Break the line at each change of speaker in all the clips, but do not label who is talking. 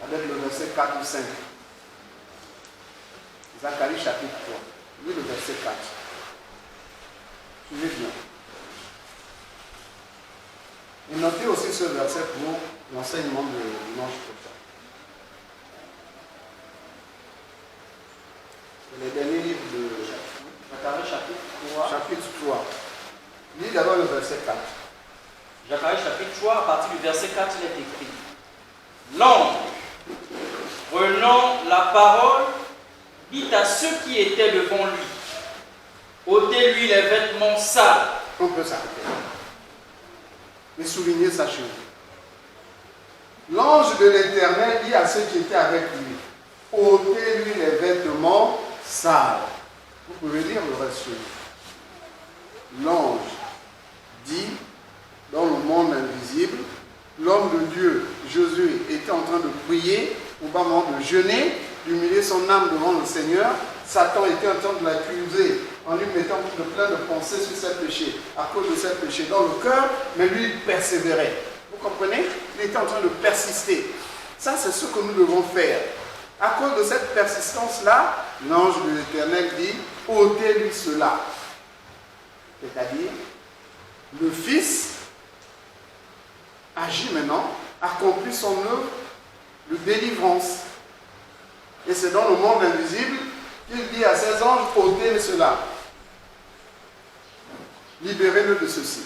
avec le verset 4 ou 5. Zacharie chapitre 3. Lis le verset 4. Suivez bien. Et notez aussi ce verset pour l'enseignement de dimanche prochain. C'est le dernier livre de
Zacharie chapitre 3.
Chapitre 3. Lis d'abord le verset 4.
Zacharie chapitre 3, à partir du verset 4, il est écrit: L'ange, prenant la parole, dit à ceux qui étaient devant lui: ôtez-lui les vêtements sales.
On peut s'arrêter. Et souligner sa chose. L'ange de l'Éternel dit à ceux qui étaient avec lui: ôtez-lui les vêtements sales. Vous pouvez lire le reste. L'ange dit, dans le monde invisible, l'homme de Dieu, Josué, était en train de prier, au bas moment de jeûner, d'humilier son âme devant le Seigneur. Satan était en train de l'accuser en lui mettant plein de pensées sur ses péchés, à cause de ses péchés dans le cœur, mais lui il persévérait. Vous comprenez? Il était en train de persister. Ça, c'est ce que nous devons faire. À cause de cette persistance-là, l'ange de l'Éternel dit: ôtez-lui cela. C'est-à-dire, le Fils agit maintenant, accomplit son œuvre de délivrance. Et c'est dans le monde invisible qu'il dit à ses anges: ôtez cela. Libérez-le de ceci.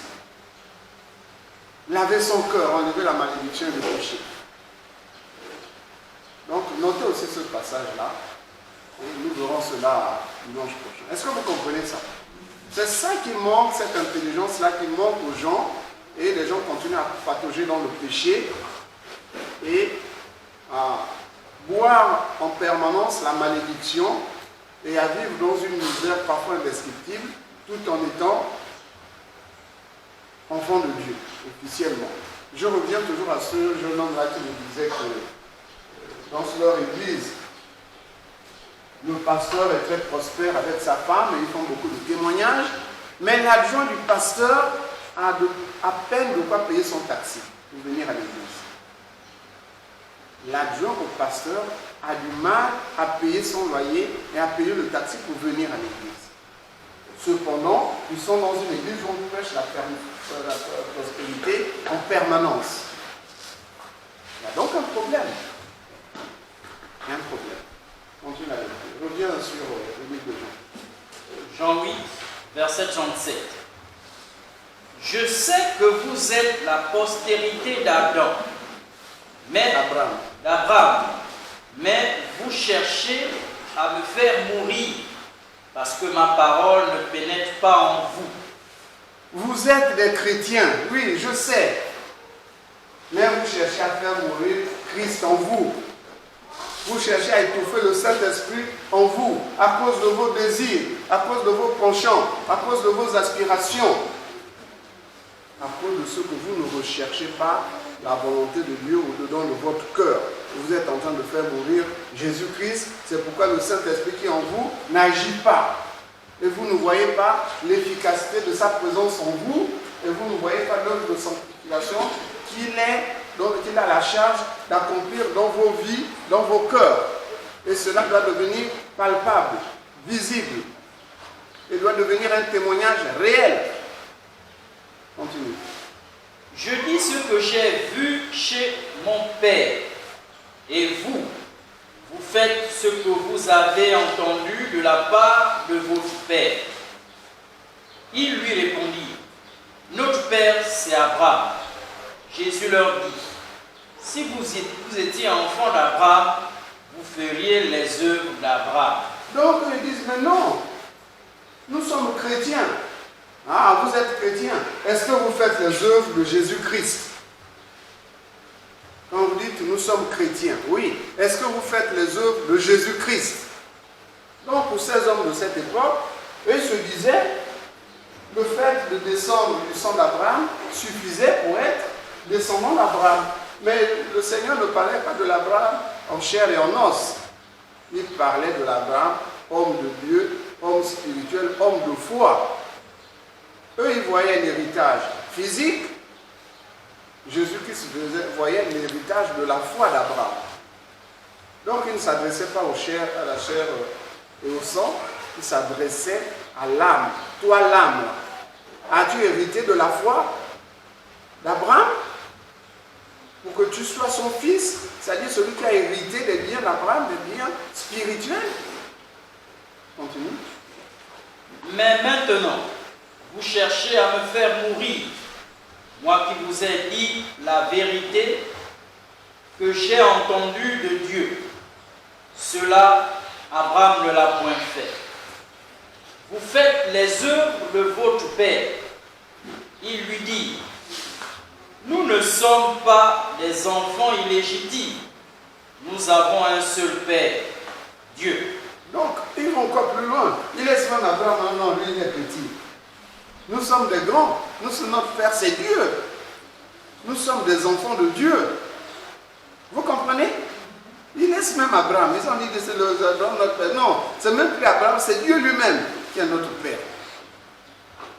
Lavez son cœur, enlevez la malédiction et le péché. Donc, notez aussi ce passage-là. Et nous verrons cela dimanche prochain. Est-ce que vous comprenez ça? C'est ça qui manque, cette intelligence-là qui manque aux gens. Et les gens continuent à patauger dans le péché et à boire en permanence la malédiction et à vivre dans une misère parfois indescriptible, tout en étant enfant de Dieu, officiellement. Je reviens toujours à ce jeune homme-là qui me disait que dans leur église, le pasteur est très prospère avec sa femme et ils font beaucoup de témoignages, mais l'adjoint du pasteur a à peine de quoi payer son taxi pour venir à l'église. L'adjoint au pasteur a du mal à payer son loyer et à payer le taxi pour venir à l'église. Cependant, ils sont dans une église où on prêche la prospérité en permanence. Il y a donc un problème. Il y a un problème. Continue la lecture. Reviens sur le livre de Jean.
Jean 8, verset 37. Je sais que vous êtes la postérité d'Adam, mais d'Abraham, mais vous cherchez à me faire mourir, parce que ma parole ne pénètre pas en vous.
Vous êtes des chrétiens, oui, je sais, mais vous cherchez à faire mourir Christ en vous. Vous cherchez à étouffer le Saint-Esprit en vous, à cause de vos désirs, à cause de vos penchants, à cause de vos aspirations, à cause de ce que vous ne recherchez pas la volonté de Dieu au-dedans de votre cœur. Vous êtes en train de faire mourir Jésus-Christ, c'est pourquoi le Saint-Esprit qui est en vous n'agit pas. Et vous ne voyez pas l'efficacité de sa présence en vous, et vous ne voyez pas l'œuvre de sanctification qu'il a la charge d'accomplir dans vos vies, dans vos cœurs. Et cela doit devenir palpable, visible. Et doit devenir un témoignage réel. Continue.
Je dis ce que j'ai vu chez mon Père, et vous faites ce que vous avez entendu de la part de votre Père. Ils lui répondirent: notre Père, c'est Abraham. Jésus leur dit: si vous étiez enfant d'Abraham, vous feriez les œuvres d'Abraham.
Donc ils disent: mais non, nous sommes chrétiens. Ah, vous êtes chrétiens. Est-ce que vous faites les œuvres de Jésus-Christ? Quand vous dites nous sommes chrétiens, oui. Est-ce que vous faites les œuvres de Jésus-Christ? Donc pour ces hommes de cette époque, eux se disaient, le fait de descendre du sang d'Abraham suffisait pour être descendant d'Abraham. Mais le Seigneur ne parlait pas de l'Abraham en chair et en os. Il parlait de l'Abraham, homme de Dieu, homme spirituel, homme de foi. Eux, ils voyaient l'héritage physique. Jésus-Christ voyait l'héritage de la foi d'Abraham. Donc il ne s'adressait pas à la chair et au sang, il s'adressait à l'âme. Toi l'âme, as-tu hérité de la foi d'Abraham pour que tu sois son fils, c'est-à-dire celui qui a hérité des biens d'Abraham, des biens spirituels? Continue.
Mais maintenant, vous cherchez à me faire mourir, moi qui vous ai dit la vérité que j'ai entendue de Dieu. Cela, Abraham ne l'a point fait. Vous faites les œuvres de votre père. Il lui dit, nous ne sommes pas des enfants illégitimes. Nous avons un seul père, Dieu.
Donc, ils vont encore plus loin. Il laisse même Abraham, non, lui il est petit. Nous sommes des grands. Notre père c'est Dieu. Nous sommes des enfants de Dieu. Vous comprenez? Il laisse même Abraham. Ils ont dit que c'est notre père. Non, c'est même plus Abraham, c'est Dieu lui-même qui est notre père.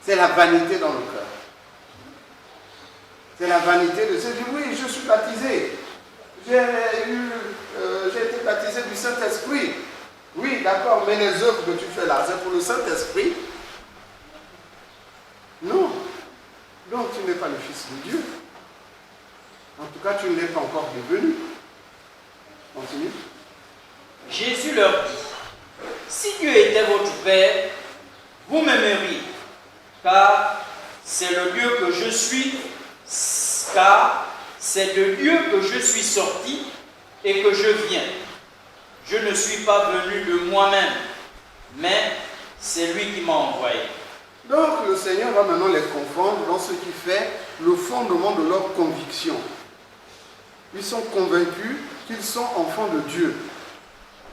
C'est la vanité dans le cœur. C'est la vanité de se dire, oui, je suis baptisé. J'ai été baptisé du Saint-Esprit. Oui, d'accord, mais les œuvres que tu fais là, c'est pour le Saint-Esprit? Non. Donc tu n'es pas le Fils de Dieu. En tout cas, tu ne l'es pas encore devenu. Continue.
Jésus leur dit, si Dieu était votre Père, vous m'aimeriez, car c'est le Dieu que je suis, car c'est de Dieu que je suis sorti et que je viens. Je ne suis pas venu de moi-même, mais c'est lui qui m'a envoyé.
Donc le Seigneur va maintenant les confondre dans ce qui fait le fondement de leur conviction. Ils sont convaincus qu'ils sont enfants de Dieu.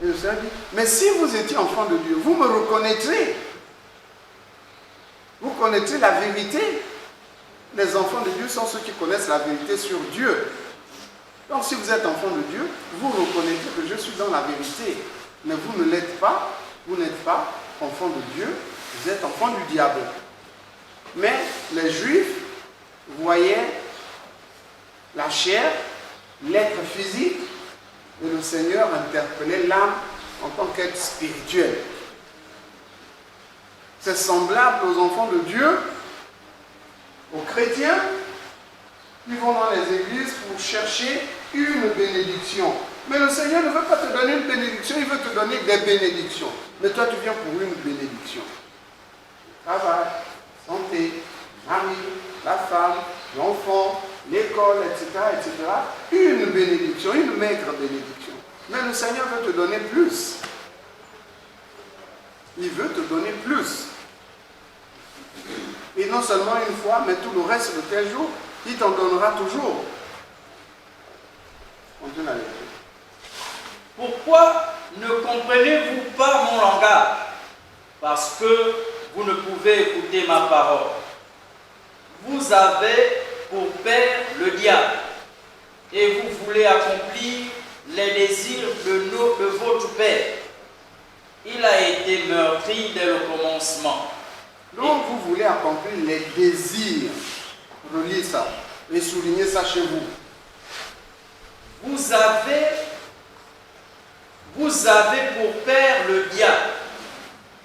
Et le Seigneur dit, mais si vous étiez enfants de Dieu, vous me reconnaîtrez. Vous connaîtrez la vérité. Les enfants de Dieu sont ceux qui connaissent la vérité sur Dieu. Donc si vous êtes enfant de Dieu, vous reconnaîtrez que je suis dans la vérité. Mais vous ne l'êtes pas. Vous n'êtes pas enfant de Dieu. Vous êtes enfant du diable. Mais les Juifs voyaient la chair, l'être physique, et le Seigneur interpellait l'âme en tant qu'être spirituel. C'est semblable aux enfants de Dieu, aux chrétiens, qui vont dans les églises pour chercher une bénédiction. Mais le Seigneur ne veut pas te donner une bénédiction, il veut te donner des bénédictions. Mais toi, tu viens pour une bénédiction. Travail, santé, mari, la femme, l'enfant, l'école, etc., etc. Une bénédiction, une maigre bénédiction. Mais le Seigneur veut te donner plus. Il veut te donner plus. Et non seulement une fois, mais tout le reste de tes jours, il t'en donnera toujours. Continue à lire.
Pourquoi ne comprenez-vous pas mon langage? Parce que vous ne pouvez écouter ma parole. Vous avez pour père le diable, et vous voulez accomplir les désirs de votre père. Il a été meurtri dès le commencement.
Donc vous voulez accomplir les désirs. Relisez ça et soulignez ça chez vous.
Vous avez pour père le diable,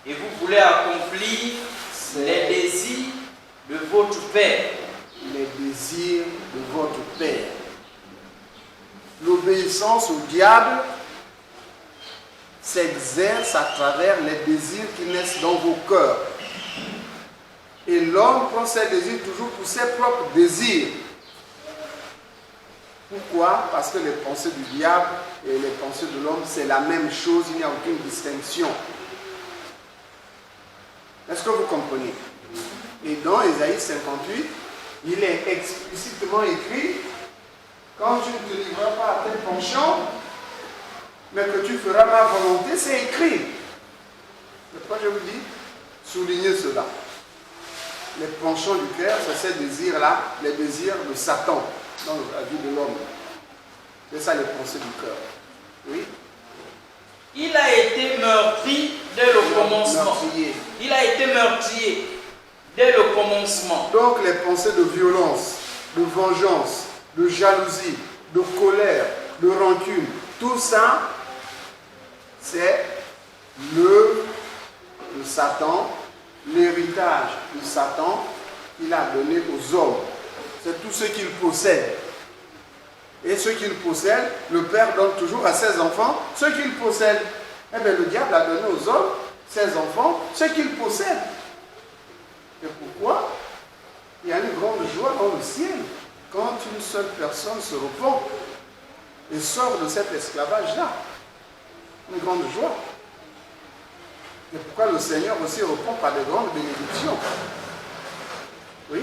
et vous voulez accomplir les désirs de votre père.
Les désirs de votre père. L'obéissance au diable s'exerce à travers les désirs qui naissent dans vos cœurs. Et l'homme prend ses désirs toujours pour ses propres désirs. Pourquoi? Parce que les pensées du diable et les pensées de l'homme, c'est la même chose, il n'y a aucune distinction. Est-ce que vous comprenez? Et dans Ésaïe 58, il est explicitement écrit, quand tu ne te livreras pas à tes penchants, mais que tu feras ma volonté, c'est écrit. C'est pourquoi je vous dis, soulignez cela. Les penchants du cœur, c'est ces désirs-là, les désirs de Satan dans la vie de l'homme. C'est ça les pensées du cœur. Oui.
Il a été meurtri dès le commencement.
Meurtrier.
Il a été meurtrier dès le commencement.
Donc les pensées de violence, de vengeance, de jalousie, de colère, de rancune, tout ça, c'est l'œuvre de Satan, l'héritage de Satan qu'il a donné aux hommes. C'est tout ce qu'il possède. Et ce qu'il possède, le père donne toujours à ses enfants ce qu'il possède. Eh bien, le diable a donné aux hommes, ses enfants, ce qu'il possède. Et pourquoi? Il y a une grande joie dans le ciel quand une seule personne se repent et sort de cet esclavage-là. Une grande joie. Et pourquoi le Seigneur aussi reprend par de grandes bénédictions. Oui.